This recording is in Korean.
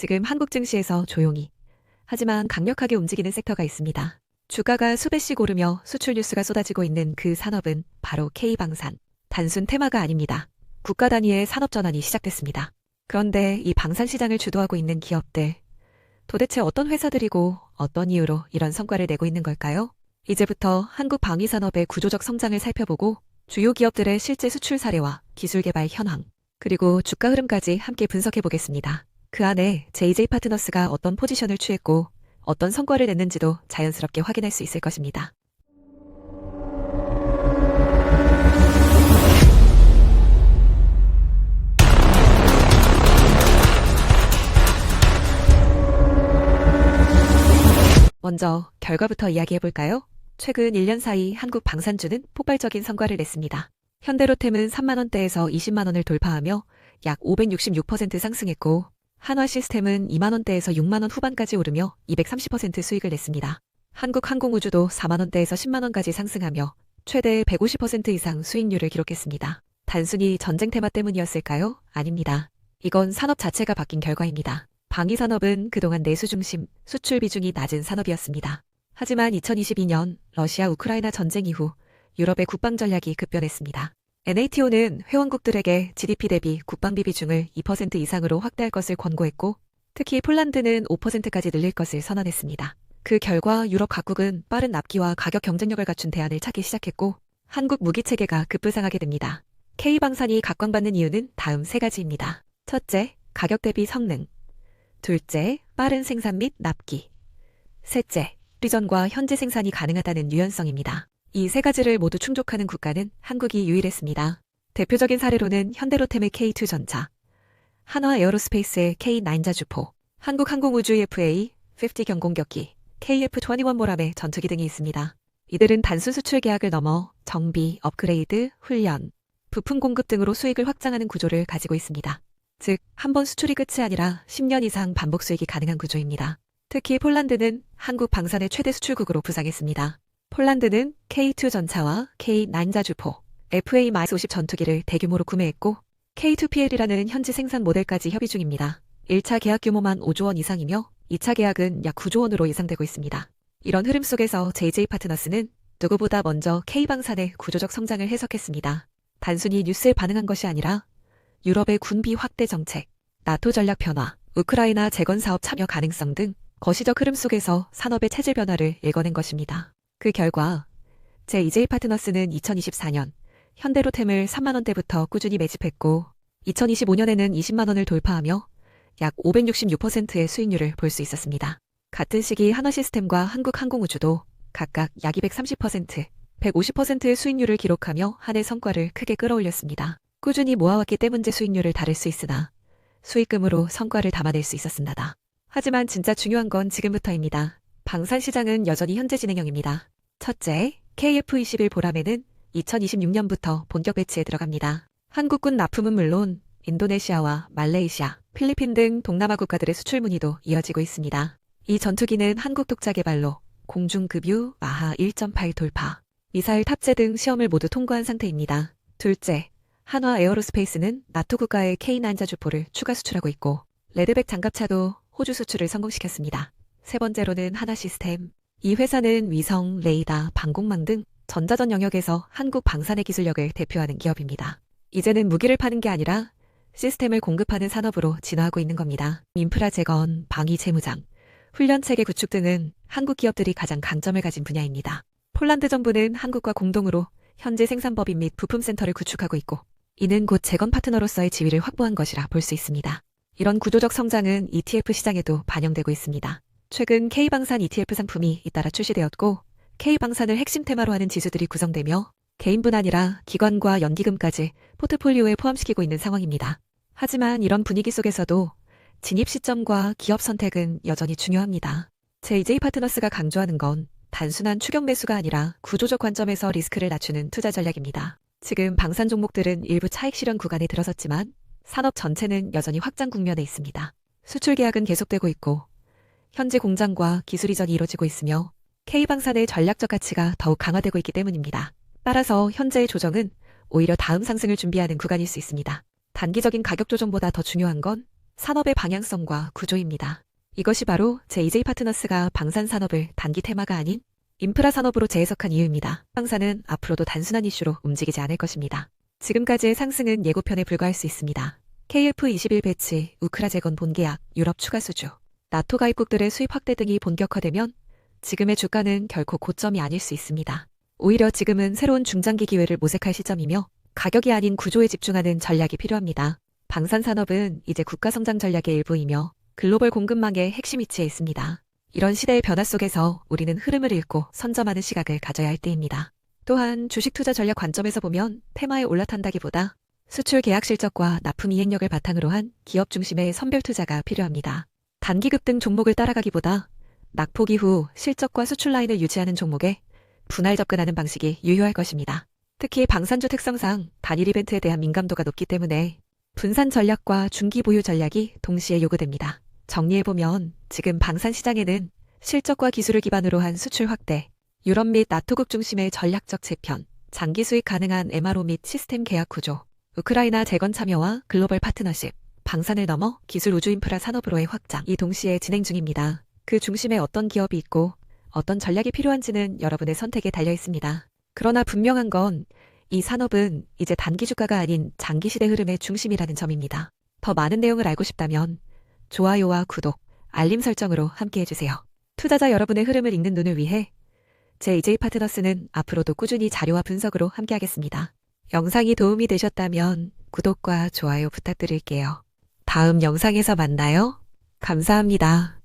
지금 한국 증시에서 조용히 하지만 강력하게 움직이는 섹터가 있습니다. 주가가 수배씩 오르며 수출 뉴스가 쏟아지고 있는 그 산업은 바로 K방산. 단순 테마가 아닙니다. 국가 단위의 산업 전환이 시작됐습니다. 그런데 이 방산 시장을 주도하고 있는 기업들, 도대체 어떤 회사들이고 어떤 이유로 이런 성과를 내고 있는 걸까요? 이제부터 한국 방위산업의 구조적 성장을 살펴보고 주요 기업들의 실제 수출 사례와 기술 개발 현황, 그리고 주가 흐름까지 함께 분석해 보겠습니다. 그 안에 JJ 파트너스가 어떤 포지션을 취했고 어떤 성과를 냈는지도 자연스럽게 확인할 수 있을 것입니다. 먼저 결과부터 이야기해볼까요? 최근 1년 사이 한국 방산주는 폭발적인 성과를 냈습니다. 현대로템은 3만원대에서 20만원을 돌파하며 약 566% 상승했고 한화시스템은 2만원대에서 6만원 후반까지 오르며 230% 수익을 냈습니다. 한국항공우주도 4만원대에서 10만원까지 상승하며 최대 150% 이상 수익률을 기록했습니다. 단순히 전쟁 테마 때문이었을까요? 아닙니다. 이건 산업 자체가 바뀐 결과입니다. 방위산업은 그동안 내수 중심, 수출 비중이 낮은 산업이었습니다. 하지만 2022년 러시아 우크라이나 전쟁 이후 유럽의 국방 전략이 급변했습니다. NATO는 회원국들에게 GDP 대비 국방비 비중을 2% 이상으로 확대할 것을 권고했고 특히 폴란드는 5%까지 늘릴 것을 선언했습니다. 그 결과 유럽 각국은 빠른 납기와 가격 경쟁력을 갖춘 대안을 찾기 시작했고 한국 무기체계가 급부상하게 됩니다. K방산이 각광받는 이유는 다음 세 가지입니다. 첫째, 가격 대비 성능. 둘째, 빠른 생산 및 납기. 셋째, 리전과 현지 생산이 가능하다는 유연성입니다. 이 세 가지를 모두 충족하는 국가는 한국이 유일했습니다. 대표적인 사례로는 현대로템의 K2 전차, 한화 에어로스페이스의 K9 자주포, 한국항공우주 EFA, 50 경공격기, KF-21 모람의 전투기 등이 있습니다. 이들은 단순 수출 계약을 넘어 정비, 업그레이드, 훈련, 부품 공급 등으로 수익을 확장하는 구조를 가지고 있습니다. 즉, 한 번 수출이 끝이 아니라 10년 이상 반복 수익이 가능한 구조입니다. 특히 폴란드는 한국 방산의 최대 수출국으로 부상했습니다. 폴란드는 K2 전차와 K9 자주포, FA-50 전투기를 대규모로 구매했고 K2PL이라는 현지 생산 모델까지 협의 중입니다. 1차 계약 규모만 5조 원 이상이며 2차 계약은 약 9조 원으로 예상되고 있습니다. 이런 흐름 속에서 JJ 파트너스는 누구보다 먼저 K방산의 구조적 성장을 해석했습니다. 단순히 뉴스에 반응한 것이 아니라 유럽의 군비 확대 정책, 나토 전략 변화, 우크라이나 재건 사업 참여 가능성 등 거시적 흐름 속에서 산업의 체질 변화를 읽어낸 것입니다. 그 결과 JJ 파트너스는 2024년 현대로템을 3만원대부터 꾸준히 매집했고 2025년에는 20만원을 돌파하며 약 566%의 수익률을 볼 수 있었습니다. 같은 시기 한화시스템과 한국항공우주도 각각 약 230%, 150%의 수익률을 기록하며 한 해 성과를 크게 끌어올렸습니다. 꾸준히 모아왔기 때문에 수익률을 다를 수 있으나 수익금으로 성과를 담아낼 수 있었습니다. 하지만 진짜 중요한 건 지금부터입니다. 방산 시장은 여전히 현재 진행형입니다. 첫째, KF-21 보람에는 2026년부터 본격 배치에 들어갑니다. 한국군 납품은 물론 인도네시아와 말레이시아, 필리핀 등 동남아 국가들의 수출 문의도 이어지고 있습니다. 이 전투기는 한국 독자 개발로 공중급유 마하 1.8 돌파, 미사일 탑재 등 시험을 모두 통과한 상태입니다. 둘째, 한화 에어로스페이스는 나토 국가의 K9 자주포를 추가 수출하고 있고 레드백 장갑차도 호주 수출을 성공시켰습니다. 세 번째로는 한화시스템. 이 회사는 위성, 레이더, 방공망 등 전자전 영역에서 한국 방산의 기술력을 대표하는 기업입니다. 이제는 무기를 파는 게 아니라 시스템을 공급하는 산업으로 진화하고 있는 겁니다. 인프라 재건, 방위 재무장, 훈련체계 구축 등은 한국 기업들이 가장 강점을 가진 분야입니다. 폴란드 정부는 한국과 공동으로 현재 생산법인 및 부품센터를 구축하고 있고 이는 곧 재건 파트너로서의 지위를 확보한 것이라 볼 수 있습니다. 이런 구조적 성장은 ETF 시장에도 반영되고 있습니다. 최근 K방산 ETF 상품이 잇따라 출시되었고 K방산을 핵심 테마로 하는 지수들이 구성되며 개인뿐 아니라 기관과 연기금까지 포트폴리오에 포함시키고 있는 상황입니다. 하지만 이런 분위기 속에서도 진입 시점과 기업 선택은 여전히 중요합니다. JJ 파트너스가 강조하는 건 단순한 추격 매수가 아니라 구조적 관점에서 리스크를 낮추는 투자 전략입니다. 지금 방산 종목들은 일부 차익 실현 구간에 들어섰지만 산업 전체는 여전히 확장 국면에 있습니다. 수출 계약은 계속되고 있고 현재 공장과 기술 이전이 이뤄지고 있으며 K방산의 전략적 가치가 더욱 강화되고 있기 때문입니다. 따라서 현재의 조정은 오히려 다음 상승을 준비하는 구간일 수 있습니다. 단기적인 가격 조정보다 더 중요한 건 산업의 방향성과 구조입니다. 이것이 바로 제2J 파트너스가 방산 산업을 단기 테마가 아닌 인프라 산업으로 재해석한 이유입니다. 방산은 앞으로도 단순한 이슈로 움직이지 않을 것입니다. 지금까지의 상승은 예고편에 불과할 수 있습니다. KF21 배치, 우크라 재건 본계약, 유럽 추가 수주, 나토 가입국들의 수입 확대 등이 본격화되면 지금의 주가는 결코 고점이 아닐 수 있습니다. 오히려 지금은 새로운 중장기 기회를 모색할 시점이며 가격이 아닌 구조에 집중하는 전략이 필요합니다. 방산 산업은 이제 국가 성장 전략의 일부이며 글로벌 공급망의 핵심 위치에 있습니다. 이런 시대의 변화 속에서 우리는 흐름을 읽고 선점하는 시각을 가져야 할 때입니다. 또한 주식 투자 전략 관점에서 보면 테마에 올라탄다기보다 수출 계약 실적과 납품 이행력을 바탕으로 한 기업 중심의 선별 투자가 필요합니다. 단기 급등 종목을 따라가기보다 낙폭 이후 실적과 수출 라인을 유지하는 종목에 분할 접근하는 방식이 유효할 것입니다. 특히 방산주 특성상 단일 이벤트에 대한 민감도가 높기 때문에 분산 전략과 중기 보유 전략이 동시에 요구됩니다. 정리해보면 지금 방산 시장에는 실적과 기술을 기반으로 한 수출 확대, 유럽 및 나토국 중심의 전략적 재편, 장기 수익 가능한 MRO 및 시스템 계약 구조, 우크라이나 재건 참여와 글로벌 파트너십, 방산을 넘어 기술 우주 인프라 산업으로의 확장, 이 동시에 진행 중입니다. 그 중심에 어떤 기업이 있고 어떤 전략이 필요한지는 여러분의 선택에 달려 있습니다. 그러나 분명한 건 이 산업은 이제 단기 주가가 아닌 장기 시대 흐름의 중심이라는 점입니다. 더 많은 내용을 알고 싶다면 좋아요와 구독, 알림 설정으로 함께해주세요. 투자자 여러분의 흐름을 읽는 눈을 위해 제2J 파트너스는 앞으로도 꾸준히 자료와 분석으로 함께하겠습니다. 영상이 도움이 되셨다면 구독과 좋아요 부탁드릴게요. 다음 영상에서 만나요. 감사합니다.